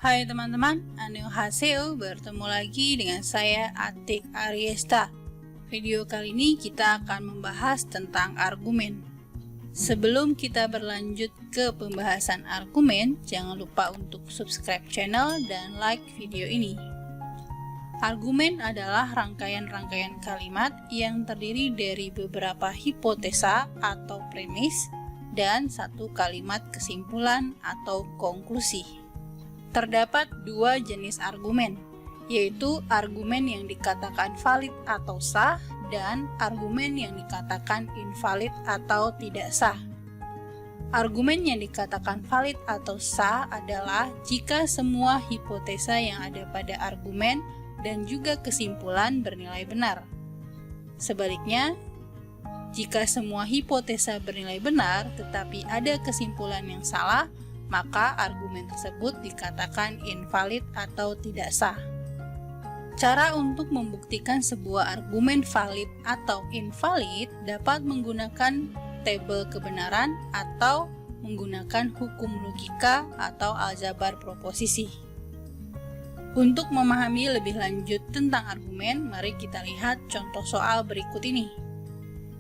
Hai teman-teman, annyeonghaseyo, bertemu lagi dengan saya Atik Aryesta. Video kali ini kita akan membahas tentang argumen. Sebelum kita berlanjut ke pembahasan argumen, jangan lupa untuk subscribe channel dan like video ini. Argumen adalah rangkaian-rangkaian kalimat yang terdiri dari beberapa hipotesa atau premis dan satu kalimat kesimpulan atau konklusi. Terdapat dua jenis argumen, yaitu argumen yang dikatakan valid atau sah dan argumen yang dikatakan invalid atau tidak sah. Argumen yang dikatakan valid atau sah adalah jika semua hipotesa yang ada pada argumen dan juga kesimpulan bernilai benar. Sebaliknya, jika semua hipotesa bernilai benar tetapi ada kesimpulan yang salah, maka argumen tersebut dikatakan invalid atau tidak sah. Cara untuk membuktikan sebuah argumen valid atau invalid dapat menggunakan tabel kebenaran atau menggunakan hukum logika atau aljabar proposisi. Untuk memahami lebih lanjut tentang argumen, mari kita lihat contoh soal berikut ini.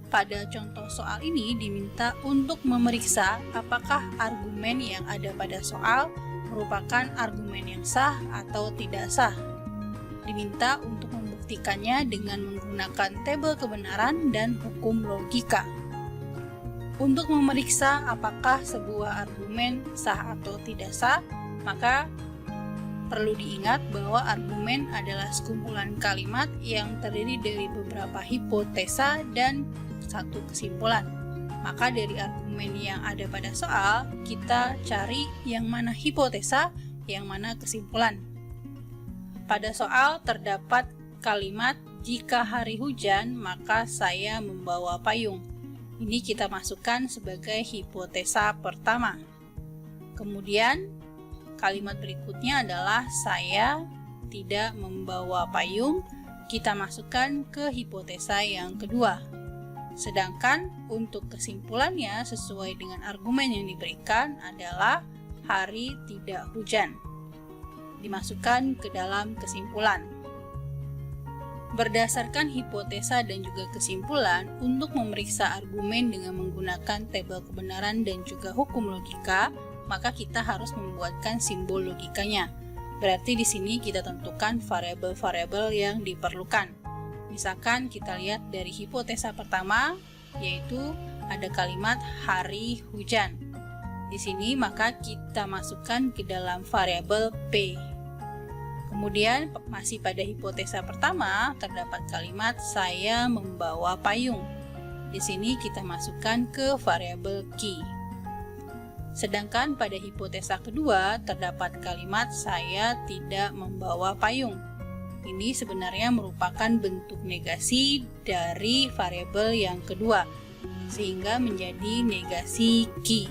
Pada contoh soal ini diminta untuk memeriksa apakah argumen yang ada pada soal merupakan argumen yang sah atau tidak sah. Diminta untuk membuktikannya dengan menggunakan tabel kebenaran dan hukum logika. Untuk memeriksa apakah sebuah argumen sah atau tidak sah, maka perlu diingat bahwa argumen adalah sekumpulan kalimat yang terdiri dari beberapa hipotesa dan satu kesimpulan. Maka dari argumen yang ada pada soal, kita cari yang mana hipotesa, yang mana kesimpulan. Pada soal terdapat kalimat jika hari hujan maka saya membawa payung. Ini kita masukkan sebagai hipotesa pertama. Kemudian kalimat berikutnya adalah saya tidak membawa payung. Kita masukkan ke hipotesa yang kedua. Sedangkan untuk kesimpulannya sesuai dengan argumen yang diberikan adalah hari tidak hujan. Dimasukkan ke dalam kesimpulan. Berdasarkan hipotesa dan juga kesimpulan, untuk memeriksa argumen dengan menggunakan tabel kebenaran dan juga hukum logika, maka kita harus membuatkan simbol logikanya. Berarti di sini kita tentukan variabel-variabel yang diperlukan. Misalkan kita lihat dari hipotesa pertama, yaitu ada kalimat hari hujan. Di sini maka kita masukkan ke dalam variabel P. Kemudian masih pada hipotesa pertama terdapat kalimat saya membawa payung. Di sini kita masukkan ke variabel Q. Sedangkan pada hipotesa kedua terdapat kalimat saya tidak membawa payung. Ini sebenarnya merupakan bentuk negasi dari variabel yang kedua, sehingga menjadi negasi Q.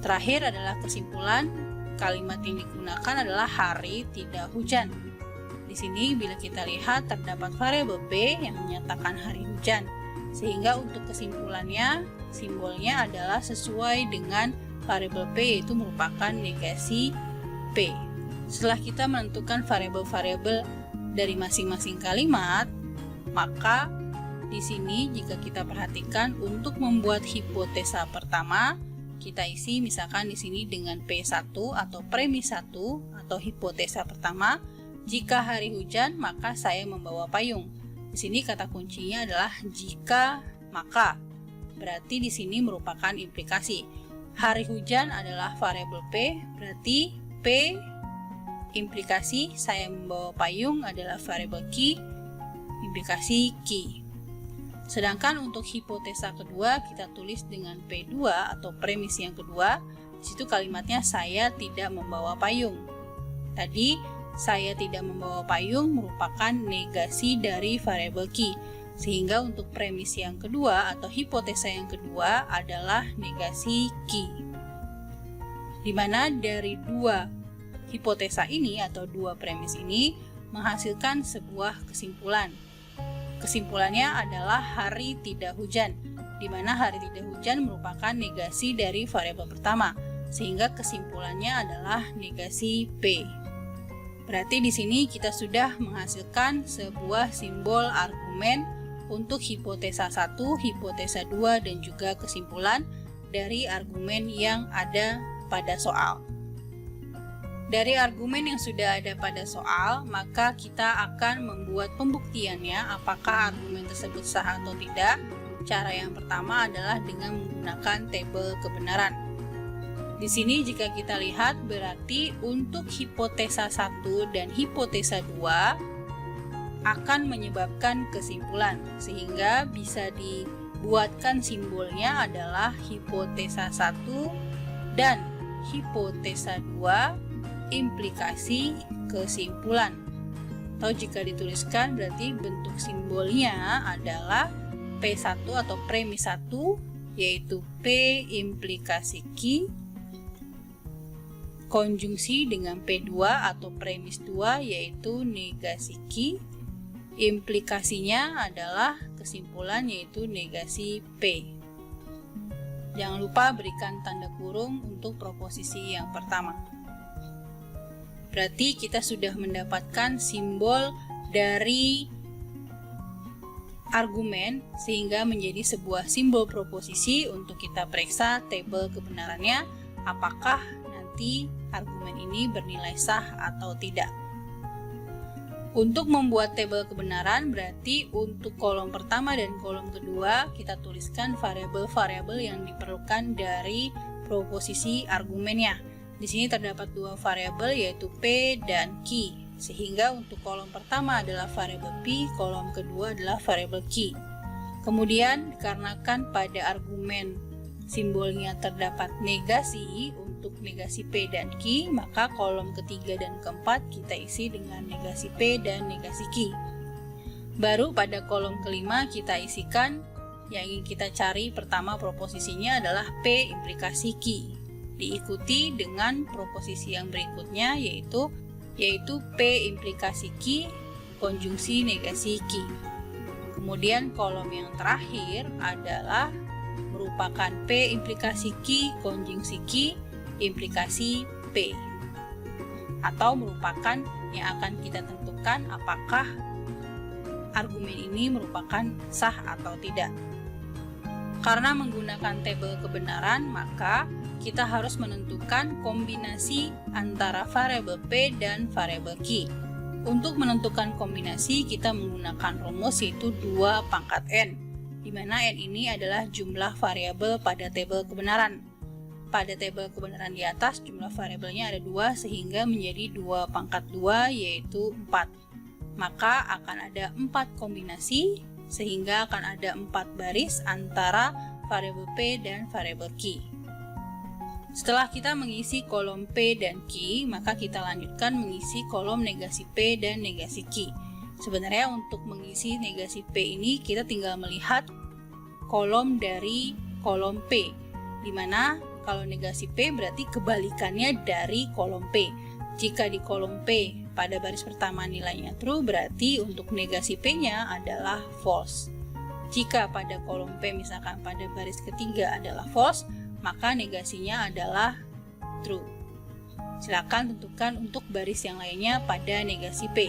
Terakhir adalah kesimpulan, kalimat yang digunakan adalah hari tidak hujan. Di sini bila kita lihat terdapat variabel P yang menyatakan hari hujan, sehingga untuk kesimpulannya, simbolnya adalah sesuai dengan variabel P, yaitu merupakan negasi P. Setelah kita menentukan variabel-variabel dari masing-masing kalimat, maka di sini jika kita perhatikan untuk membuat hipotesa pertama, kita isi misalkan di sini dengan P1 atau premis 1 atau hipotesa pertama, jika hari hujan maka saya membawa payung. Di sini kata kuncinya adalah jika maka. Berarti di sini merupakan implikasi. Hari hujan adalah variabel P, berarti P implikasi saya membawa payung adalah variabel Q, implikasi Q. Sedangkan untuk hipotesa kedua kita tulis dengan P2 atau premis yang kedua. Di situ kalimatnya saya tidak membawa payung. Tadi saya tidak membawa payung merupakan negasi dari variabel Q. Sehingga untuk premis yang kedua atau hipotesa yang kedua adalah negasi Q. Di mana dari dua hipotesa ini atau dua premis ini menghasilkan sebuah kesimpulan. Kesimpulannya adalah hari tidak hujan, di mana hari tidak hujan merupakan negasi dari variabel pertama. sehingga kesimpulannya adalah negasi P. Berarti di sini kita sudah menghasilkan sebuah simbol argumen untuk hipotesa 1, hipotesa 2, dan juga kesimpulan dari argumen yang ada pada soal. Dari argumen yang sudah ada pada soal, maka kita akan membuat pembuktiannya apakah argumen tersebut sah atau tidak. Cara yang pertama adalah dengan menggunakan tabel kebenaran. Di sini jika kita lihat berarti untuk hipotesa 1 dan hipotesa 2 akan menyebabkan kesimpulan, sehingga bisa dibuatkan simbolnya adalah hipotesa 1 dan hipotesa 2 implikasi kesimpulan. Atau jika dituliskan berarti bentuk simbolnya adalah P1 atau premis 1 yaitu P implikasi Q konjungsi dengan P2 atau premis 2 yaitu negasi Q. Implikasinya adalah kesimpulan yaitu negasi P. Jangan lupa berikan tanda kurung untuk proposisi yang pertama. Berarti kita sudah mendapatkan simbol dari argumen sehingga menjadi sebuah simbol proposisi untuk kita periksa tabel kebenarannya apakah nanti argumen ini bernilai sah atau tidak. Untuk membuat tabel kebenaran berarti untuk kolom pertama dan kolom kedua kita tuliskan variabel-variabel yang diperlukan dari proposisi argumennya. Di sini terdapat dua variabel yaitu P dan Q. Sehingga untuk kolom pertama adalah variabel P, kolom kedua adalah variabel Q. Kemudian dikarenakan pada argumen simbolnya terdapat negasi untuk negasi P dan Q, maka kolom ketiga dan keempat kita isi dengan negasi P dan negasi Q. Baru pada kolom kelima kita isikan yang ingin kita cari pertama proposisinya adalah P implikasi Q. Diikuti dengan proposisi yang berikutnya yaitu P implikasi Q konjungsi negasi Q. Kemudian kolom yang terakhir adalah merupakan P implikasi Q konjungsi Q implikasi P, atau merupakan yang akan kita tentukan apakah argumen ini merupakan sah atau tidak. Karena menggunakan tabel kebenaran, maka kita harus menentukan kombinasi antara variabel P dan variabel Q. Untuk menentukan kombinasi, kita menggunakan rumus yaitu 2 pangkat N, di mana N ini adalah jumlah variabel pada tabel kebenaran. Pada tabel kebenaran di atas, jumlah variabelnya ada 2, sehingga menjadi 2 pangkat 2 yaitu 4. Maka akan ada 4 kombinasi, sehingga akan ada 4 baris antara variabel P dan variabel Q. Setelah kita mengisi kolom P dan Q, maka kita lanjutkan mengisi kolom negasi P dan negasi Q. Sebenarnya untuk mengisi negasi P ini kita tinggal melihat kolom dari kolom P, di mana kalau negasi P berarti kebalikannya dari kolom P. Jika di kolom P pada baris pertama nilainya true, berarti untuk negasi P-nya adalah false. Jika pada kolom P misalkan pada baris ketiga adalah false, maka negasinya adalah true. Silakan tentukan untuk baris yang lainnya pada negasi P.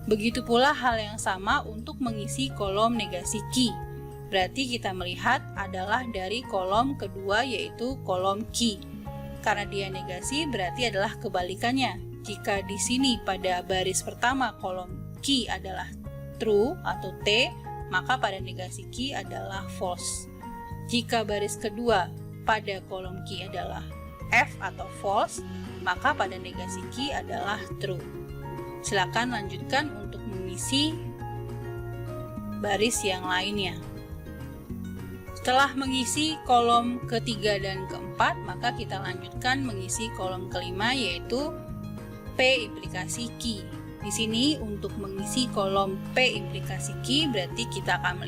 Begitu pula hal yang sama untuk mengisi kolom negasi Q. Berarti kita melihat adalah dari kolom kedua yaitu kolom Q. Karena dia negasi berarti adalah kebalikannya. Jika di sini pada baris pertama kolom Q adalah true atau T, maka pada negasi Q adalah false. Jika baris kedua pada kolom Q adalah F atau false, maka pada negasi Q adalah true. Silakan lanjutkan untuk mengisi baris yang lainnya. Setelah mengisi kolom ketiga dan keempat, maka kita lanjutkan mengisi kolom kelima yaitu P implikasi Q. Di sini untuk mengisi kolom P implikasi Q berarti kita akan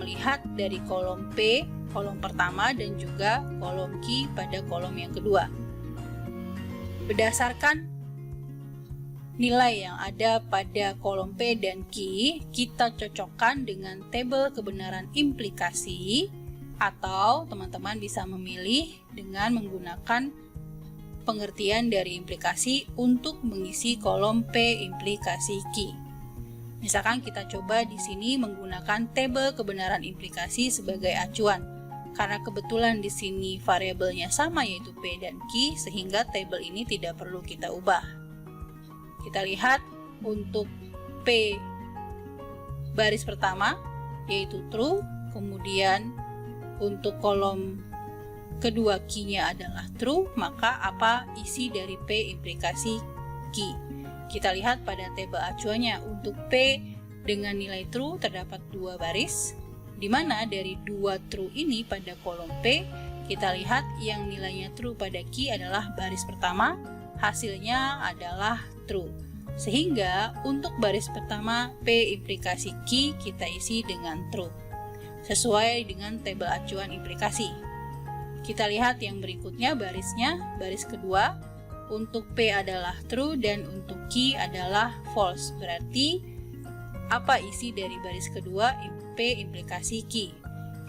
melihat dari kolom P, kolom pertama dan juga kolom Q pada kolom yang kedua. Berdasarkan nilai yang ada pada kolom P dan Q kita cocokkan dengan tabel kebenaran implikasi, atau teman-teman bisa memilih dengan menggunakan pengertian dari implikasi untuk mengisi kolom P implikasi Q. Misalkan kita coba di sini menggunakan tabel kebenaran implikasi sebagai acuan. Karena kebetulan di sini variabelnya sama yaitu P dan Q, sehingga tabel ini tidak perlu kita ubah. Kita lihat untuk P baris pertama yaitu true, kemudian untuk kolom kedua Q-nya adalah true, maka apa isi dari P implikasi Q? Kita lihat pada tabel acuannya. Untuk P dengan nilai true terdapat 2 baris, di mana dari 2 true ini pada kolom P, kita lihat yang nilainya true pada Q adalah baris pertama, hasilnya adalah true. Sehingga untuk baris pertama P implikasi Q kita isi dengan true, sesuai dengan tabel acuan implikasi. Kita lihat yang berikutnya barisnya, baris kedua, untuk P adalah true dan untuk Q adalah false. Berarti apa isi dari baris kedua P implikasi Q?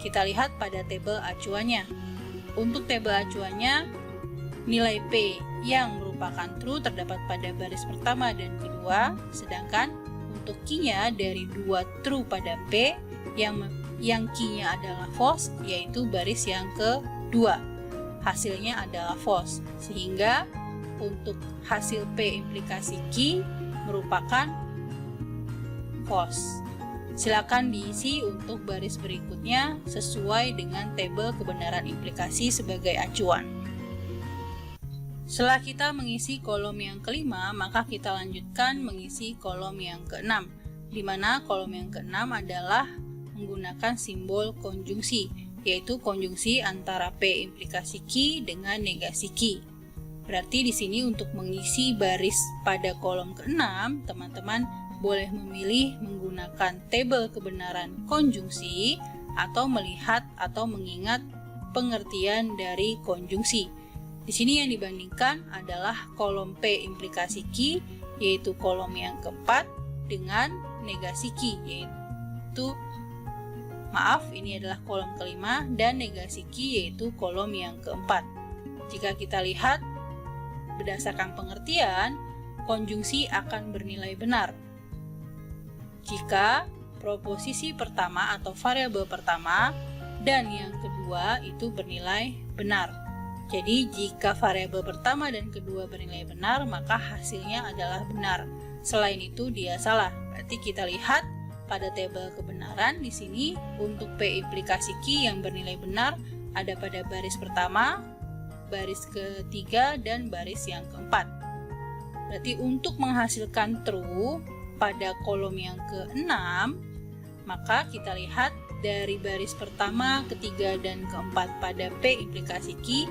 Kita lihat pada tabel acuannya. Untuk tabel acuannya, nilai P yang merupakan true terdapat pada baris pertama dan kedua, sedangkan untuk Q-nya dari 2 true pada P yang Q-nya adalah false, yaitu baris yang kedua. Hasilnya adalah false, sehingga untuk hasil P implikasi Q merupakan false. Silakan diisi untuk baris berikutnya sesuai dengan tabel kebenaran implikasi sebagai acuan. Setelah kita mengisi kolom yang kelima, maka kita lanjutkan mengisi kolom yang keenam, di mana kolom yang keenam adalah menggunakan simbol konjungsi, yaitu konjungsi antara P implikasi Q dengan negasi Q. Berarti di sini untuk mengisi baris pada kolom ke-6, teman-teman boleh memilih menggunakan tabel kebenaran konjungsi atau melihat atau mengingat pengertian dari konjungsi. Di sini yang dibandingkan adalah kolom P implikasi Q, yaitu kolom yang keempat, dengan negasi Q, yaitu ini adalah kolom kelima, dan negasi Q yaitu kolom yang keempat. Jika kita lihat berdasarkan pengertian, konjungsi akan bernilai benar jika proposisi pertama atau variabel pertama dan yang kedua itu bernilai benar. Jadi jika variabel pertama dan kedua bernilai benar, maka hasilnya adalah benar. Selain itu dia salah. Berarti kita lihat pada tabel kebenaran di sini untuk P implikasi Q yang bernilai benar ada pada baris pertama, baris ketiga, dan baris yang keempat. Berarti untuk menghasilkan true pada kolom yang ke-6, maka kita lihat dari baris pertama, ketiga, dan keempat pada P implikasi Q,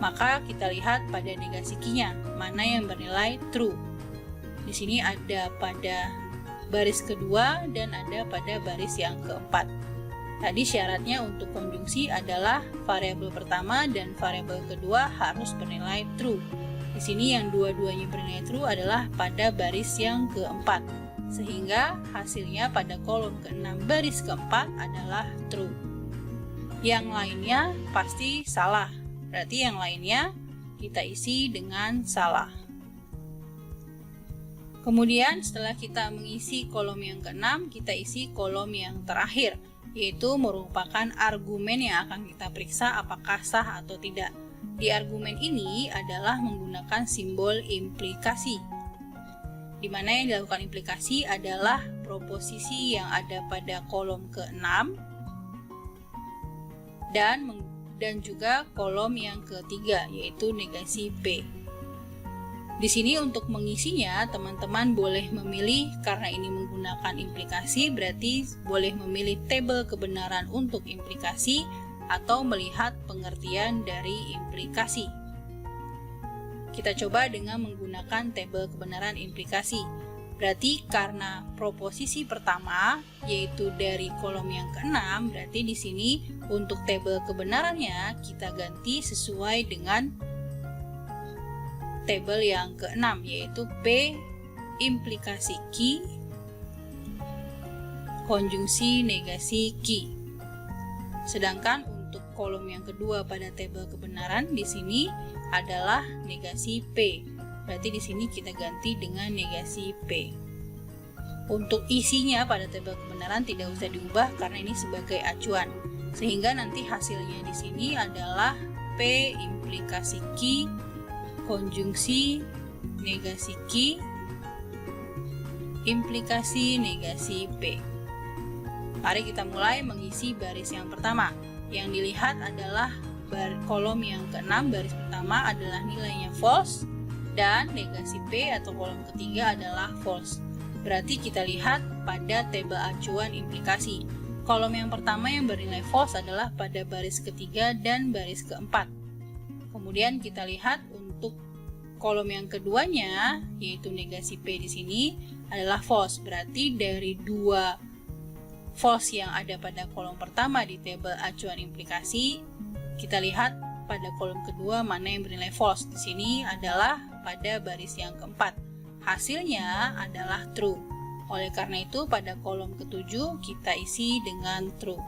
maka kita lihat pada negasi Q-nya, mana yang bernilai true. Di sini ada pada baris kedua dan ada pada baris yang keempat. Tadi syaratnya untuk konjungsi adalah variabel pertama dan variabel kedua harus bernilai true. Di sini yang dua-duanya bernilai true adalah pada baris yang keempat, sehingga hasilnya pada kolom ke-6 baris keempat adalah true. Yang lainnya pasti salah, berarti yang lainnya kita isi dengan salah. Kemudian setelah kita mengisi kolom yang ke-6, kita isi kolom yang terakhir, yaitu merupakan argumen yang akan kita periksa apakah sah atau tidak. Di argumen ini adalah menggunakan simbol implikasi, di mana yang dilakukan implikasi adalah proposisi yang ada pada kolom ke-6 dan juga kolom yang ketiga, yaitu negasi P. Di sini untuk mengisinya, teman-teman boleh memilih, karena ini menggunakan implikasi, berarti boleh memilih tabel kebenaran untuk implikasi atau melihat pengertian dari implikasi. Kita coba dengan menggunakan tabel kebenaran implikasi. Berarti karena proposisi pertama yaitu dari kolom yang ke-6, berarti di sini untuk tabel kebenarannya kita ganti sesuai dengan tabel yang ke-6, yaitu P implikasi Q konjungsi negasi Q. Sedangkan untuk kolom yang kedua pada tabel kebenaran di sini adalah negasi P. Berarti di sini kita ganti dengan negasi P. Untuk isinya pada tabel kebenaran tidak usah diubah karena ini sebagai acuan. Sehingga nanti hasilnya di sini adalah P implikasi Q konjungsi negasi Q implikasi negasi P. Mari kita mulai mengisi baris yang pertama. Yang dilihat adalah kolom yang ke-6, baris pertama adalah nilainya false, dan negasi P atau kolom ketiga adalah false. Berarti kita lihat pada tabel acuan implikasi. Kolom yang pertama yang bernilai false adalah pada baris ketiga dan baris keempat. Kemudian kita lihat untuk kolom yang keduanya, yaitu negasi P di sini adalah false. Berarti dari dua false yang ada pada kolom pertama di tabel acuan implikasi, kita lihat pada kolom kedua mana yang bernilai false. Di sini adalah pada baris yang keempat. Hasilnya adalah true. Oleh karena itu pada kolom ketujuh kita isi dengan true.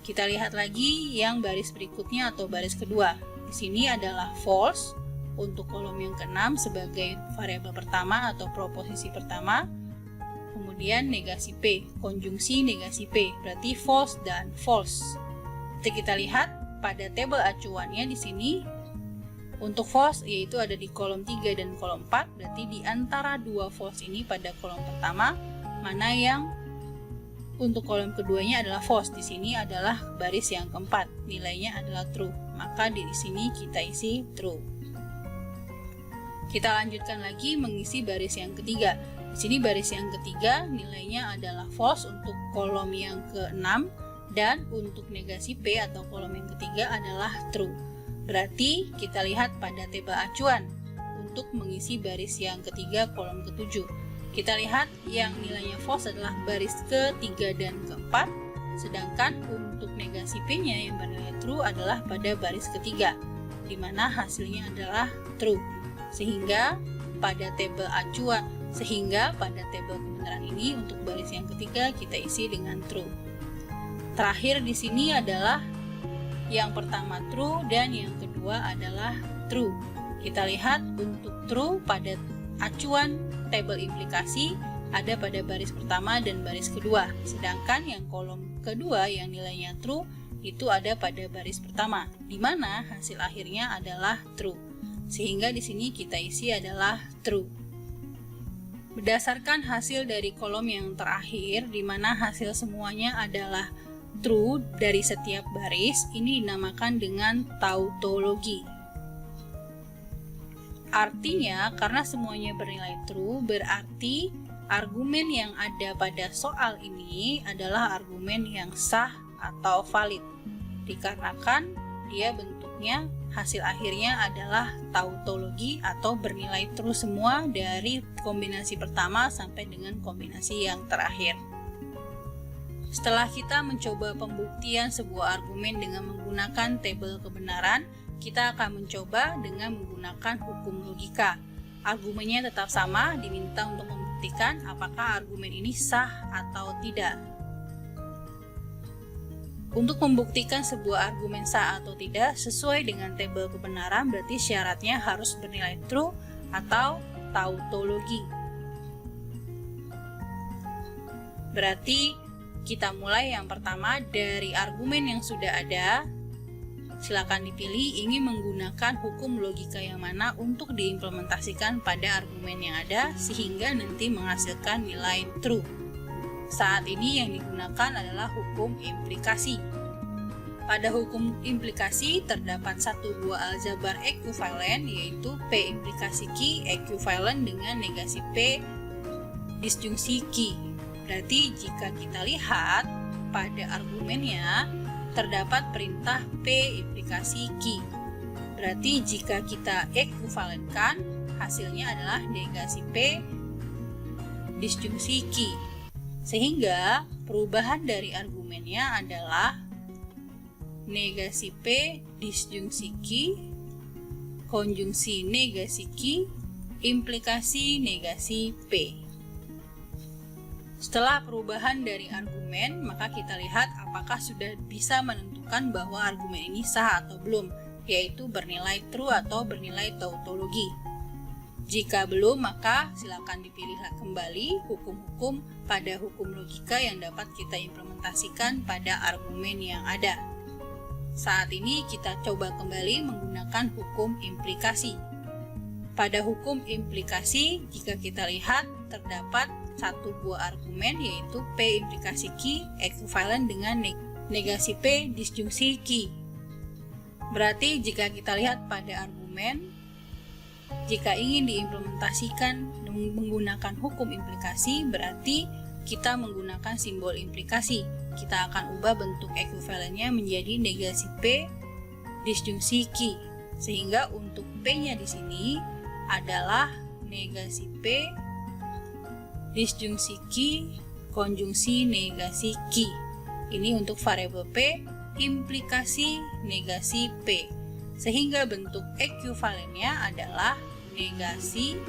Kita lihat lagi yang baris berikutnya atau baris kedua. Di sini adalah false untuk kolom yang ke-6 sebagai variabel pertama atau proposisi pertama. Kemudian negasi P, konjungsi negasi P, berarti false dan false. Jadi kita lihat pada tabel acuannya di sini untuk false yaitu ada di kolom 3 dan kolom 4, berarti di antara dua false ini pada kolom pertama mana yang untuk kolom keduanya adalah false. Di sini adalah baris yang keempat, nilainya adalah true. Maka di sini kita isi true. Kita lanjutkan lagi mengisi baris yang ketiga. Di sini baris yang ketiga nilainya adalah false untuk kolom yang ke-6 dan untuk negasi P atau kolom yang ketiga adalah true. Berarti kita lihat pada tabel acuan untuk mengisi baris yang ketiga kolom ke-7. Kita lihat yang nilainya false adalah baris ke-3 dan ke-4, sedangkan untuk negasi P-nya yang bernilai true adalah pada baris ketiga, di mana hasilnya adalah true. Sehingga pada tabel kebenaran ini untuk baris yang ketiga kita isi dengan true. Terakhir di sini adalah yang pertama true dan yang kedua adalah true. Kita lihat untuk true pada acuan tabel implikasi ada pada baris pertama dan baris kedua. Sedangkan yang kolom kedua yang nilainya true itu ada pada baris pertama, di mana hasil akhirnya adalah true. Sehingga di sini kita isi adalah true. Berdasarkan hasil dari kolom yang terakhir, di mana hasil semuanya adalah true dari setiap baris, ini dinamakan dengan tautologi. Artinya, karena semuanya bernilai true, berarti argumen yang ada pada soal ini adalah argumen yang sah atau valid. Dikarenakan dia bentuknya hasil akhirnya adalah tautologi atau bernilai true semua dari kombinasi pertama sampai dengan kombinasi yang terakhir. Setelah kita mencoba pembuktian sebuah argumen dengan menggunakan tabel kebenaran, kita akan mencoba dengan menggunakan hukum logika. Argumennya tetap sama, diminta untuk membuktikan apakah argumen ini sah atau tidak. Untuk membuktikan sebuah argumen sah atau tidak sesuai dengan tabel kebenaran, berarti syaratnya harus bernilai true atau tautologi. Berarti kita mulai yang pertama dari argumen yang sudah ada. Silakan dipilih ingin menggunakan hukum logika yang mana untuk diimplementasikan pada argumen yang ada sehingga nanti menghasilkan nilai true. Saat ini yang digunakan adalah hukum implikasi. Pada hukum implikasi terdapat satu buah aljabar ekuivalen yaitu P implikasi Q ekuivalen dengan negasi P disjungsi Q. Berarti jika kita lihat pada argumennya terdapat perintah P implikasi Q. Berarti jika kita ekuivalenkan hasilnya adalah negasi P disjungsi Q. Sehingga perubahan dari argumennya adalah negasi P disjungsi Q konjungsi negasi Ki, implikasi negasi P. Setelah perubahan dari argumen, maka kita lihat apakah sudah bisa menentukan bahwa argumen ini sah atau belum, yaitu bernilai true atau bernilai tautologi. Jika belum, maka silakan dipilih kembali hukum-hukum pada hukum logika yang dapat kita implementasikan pada argumen yang ada. Saat ini kita coba kembali menggunakan hukum implikasi. Pada hukum implikasi, jika kita lihat terdapat satu buah argumen, yaitu P implikasi Q ekuivalen dengan negasi P disjungsi Q. Berarti jika kita lihat pada argumen, jika ingin diimplementasikan menggunakan hukum implikasi, berarti kita menggunakan simbol implikasi. Kita akan ubah bentuk ekuivalennya menjadi negasi P disjungsi Q. Sehingga untuk P-nya di sini adalah negasi P disjungsi Q konjungsi negasi Q. Ini untuk variabel P implikasi negasi P. Sehingga bentuk ekuivalennya adalah negasi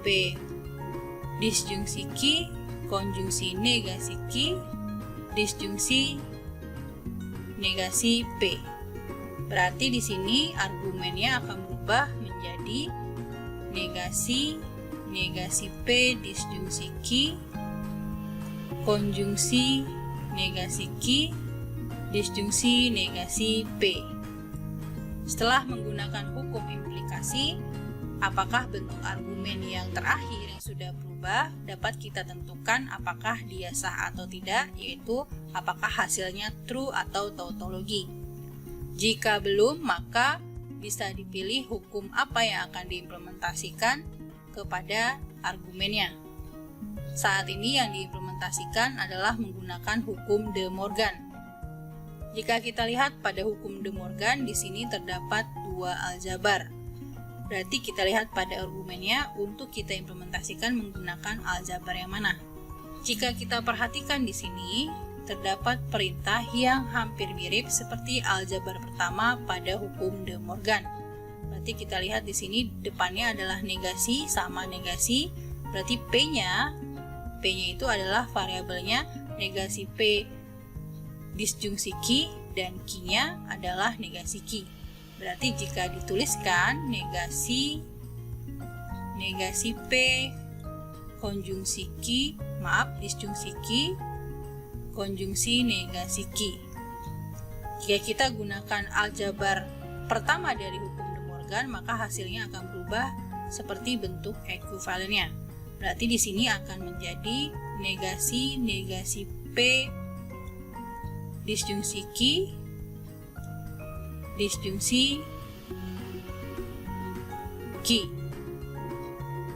P disjungsi Q konjungsi negasi Q disjungsi negasi P. Berarti di sini argumennya akan berubah menjadi negasi P disjungsi Q konjungsi negasi Q disjungsi negasi P. Setelah menggunakan hukum implikasi, apakah bentuk argumen yang terakhir yang sudah berubah dapat kita tentukan apakah dia sah atau tidak, yaitu apakah hasilnya true atau tautologi. Jika belum, maka bisa dipilih hukum apa yang akan diimplementasikan kepada argumennya. Saat ini yang diimplementasikan adalah menggunakan hukum De Morgan. Jika kita lihat pada hukum De Morgan, di sini terdapat dua aljabar. Berarti kita lihat pada argumennya untuk kita implementasikan menggunakan aljabar yang mana. Jika kita perhatikan di sini, terdapat perintah yang hampir mirip seperti aljabar pertama pada hukum De Morgan. Berarti kita lihat di sini depannya adalah negasi sama negasi. Berarti P-nya itu adalah variabelnya negasi P disjungsi Q dan Q-nya adalah negasi Q. Berarti jika dituliskan negasi P konjungsi Q, disjungsi Q konjungsi negasi Q. Jika kita gunakan aljabar pertama dari hukum De Morgan, maka hasilnya akan berubah seperti bentuk ekuivalennya. Berarti di sini akan menjadi negasi P disjungsi Q disjungsi Q.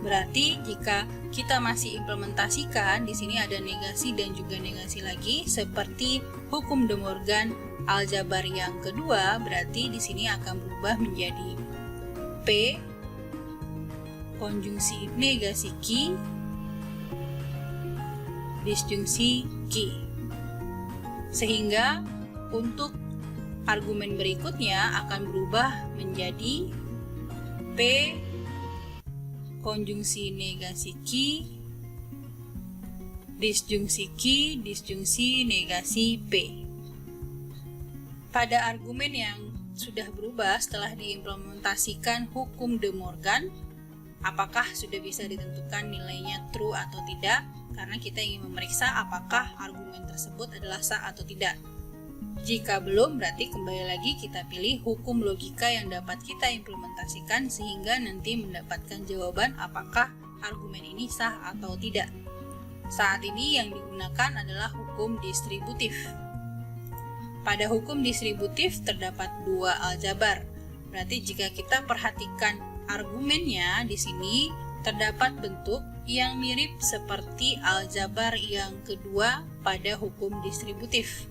Berarti jika kita masih implementasikan, di sini ada negasi dan juga negasi lagi seperti hukum De Morgan aljabar yang kedua, berarti di sini akan berubah menjadi P konjungsi negasi Q disjungsi Q. Sehingga untuk argumen berikutnya akan berubah menjadi P konjungsi negasi Q disjungsi Q disjungsi negasi P. Pada argumen yang sudah berubah setelah diimplementasikan hukum De Morgan, apakah sudah bisa ditentukan nilainya true atau tidak? Karena kita ingin memeriksa apakah argumen tersebut adalah sah atau tidak. Jika belum, berarti kembali lagi kita pilih hukum logika yang dapat kita implementasikan sehingga nanti mendapatkan jawaban apakah argumen ini sah atau tidak. Saat ini yang digunakan adalah hukum distributif. Pada hukum distributif terdapat dua aljabar. Berarti jika kita perhatikan argumennya di sini terdapat bentuk yang mirip seperti aljabar yang kedua pada hukum distributif.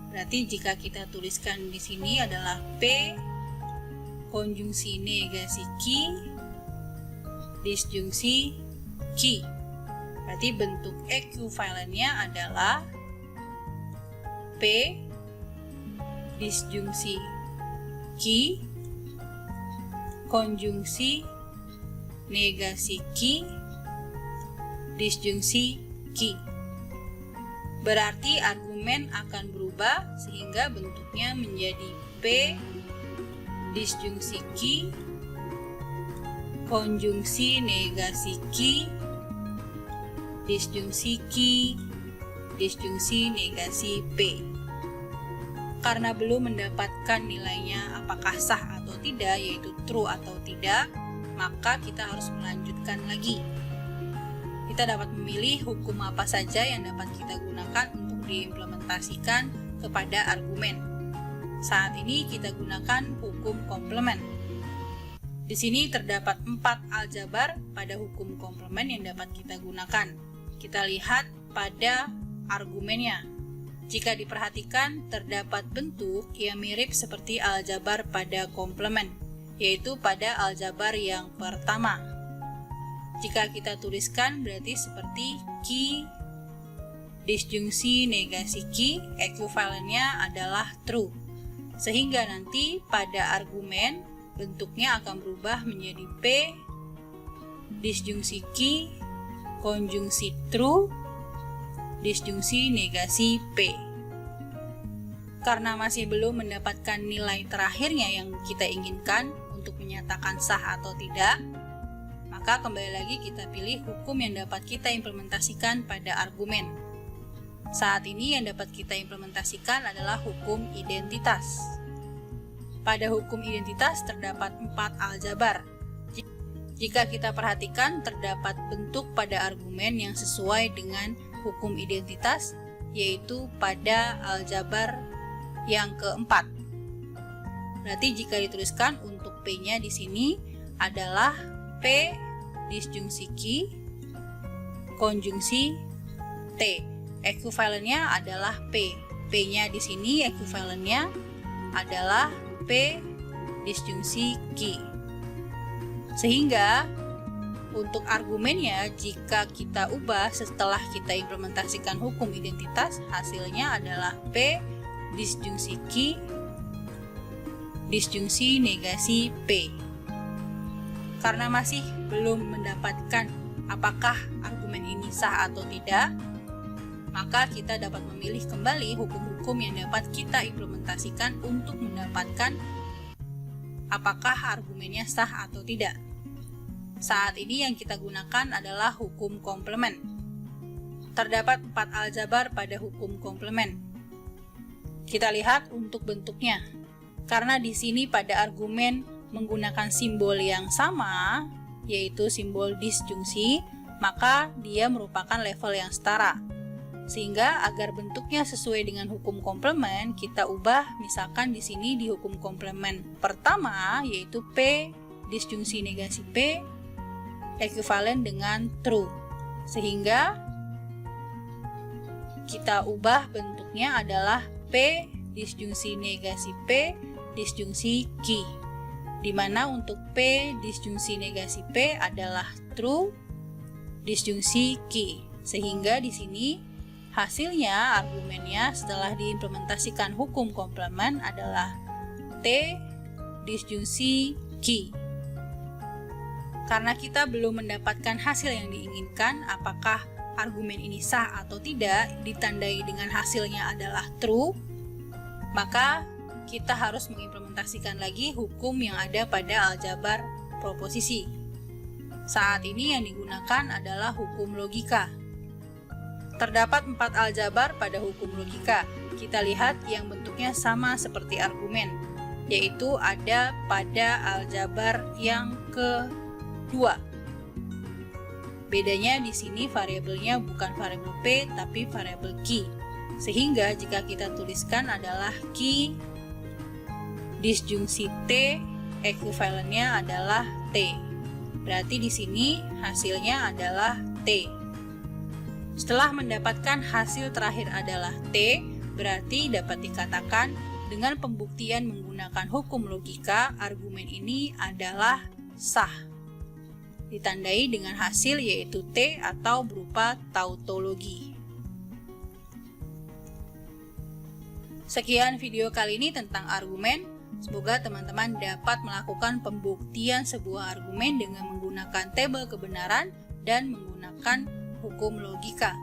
Berarti jika kita tuliskan di sini adalah P konjungsi negasi Q disjungsi Q. Berarti bentuk ekuivalennya adalah P disjungsi Q konjungsi negasi ki, disjungsi ki. Berarti argumen akan berubah sehingga bentuknya menjadi P disjungsi ki, konjungsi negasi ki, disjungsi ki, disjungsi negasi P. Karena belum mendapatkan nilainya apakah sah atau tidak, yaitu true atau tidak, maka kita harus melanjutkan lagi. Kita dapat memilih hukum apa saja yang dapat kita gunakan untuk diimplementasikan kepada argumen. Saat ini kita gunakan hukum komplement. Di sini terdapat 4 aljabar pada hukum komplement yang dapat kita gunakan. Kita lihat pada argumennya. Jika diperhatikan, terdapat bentuk yang mirip seperti aljabar pada komplement, yaitu pada aljabar yang pertama. Jika kita tuliskan berarti seperti ki disjungsi negasi ki, ekuivalennya adalah true. Sehingga nanti pada argumen bentuknya akan berubah menjadi P disjungsi ki, konjungsi true, disjungsi negasi P. Karena masih belum mendapatkan nilai terakhirnya yang kita inginkan untuk menyatakan sah atau tidak, maka kembali lagi kita pilih hukum yang dapat kita implementasikan pada argumen. Saat ini yang dapat kita implementasikan adalah hukum identitas. Pada hukum identitas terdapat 4 aljabar. Jika kita perhatikan, terdapat bentuk pada argumen yang sesuai dengan hukum identitas, yaitu pada aljabar yang keempat. Berarti jika dituliskan untuk P-nya di sini adalah P disjungsi ki, konjungsi T. Ekuivalennya adalah P. P-nya di sini ekuivalennya adalah P disjungsi ki. Sehingga untuk argumennya, jika kita ubah setelah kita implementasikan hukum identitas, hasilnya adalah P disjungsi ki, disjungsi negasi P. Karena masih belum mendapatkan apakah argumen ini sah atau tidak, maka kita dapat memilih kembali hukum-hukum yang dapat kita implementasikan untuk mendapatkan apakah argumennya sah atau tidak. Saat ini yang kita gunakan adalah hukum komplement. Terdapat 4 aljabar pada hukum komplement. Kita lihat untuk bentuknya. Karena di sini pada argumen menggunakan simbol yang sama, yaitu simbol disjungsi, maka dia merupakan level yang setara. Sehingga agar bentuknya sesuai dengan hukum komplement, kita ubah misalkan di sini di hukum komplement pertama, yaitu P disjungsi negasi P ekuivalen dengan true. Sehingga kita ubah bentuknya adalah P disjungsi negasi P disjungsi ki. Di mana untuk P disjungsi negasi P adalah true disjungsi ki. Sehingga di sini hasilnya argumennya setelah diimplementasikan hukum komplement adalah T disjungsi ki. Karena kita belum mendapatkan hasil yang diinginkan, apakah argumen ini sah atau tidak, ditandai dengan hasilnya adalah true, maka kita harus mengimplementasikan lagi hukum yang ada pada aljabar proposisi. Saat ini yang digunakan adalah hukum logika. Terdapat 4 aljabar pada hukum logika. Kita lihat yang bentuknya sama seperti argumen, yaitu ada pada aljabar yang kedua. Bedanya di sini variabelnya bukan variabel P tapi variabel ki. Sehingga jika kita tuliskan adalah ki disjungsi T, ekuivalennya adalah T. Berarti di sini hasilnya adalah T. Setelah mendapatkan hasil terakhir adalah T, berarti dapat dikatakan dengan pembuktian menggunakan hukum logika, argumen ini adalah sah. Ditandai dengan hasil yaitu T atau berupa tautologi. Sekian video kali ini tentang argumen. Semoga teman-teman dapat melakukan pembuktian sebuah argumen dengan menggunakan tabel kebenaran dan menggunakan hukum logika.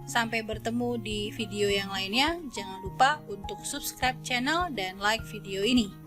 Sampai bertemu di video yang lainnya. Jangan lupa untuk subscribe channel dan like video ini.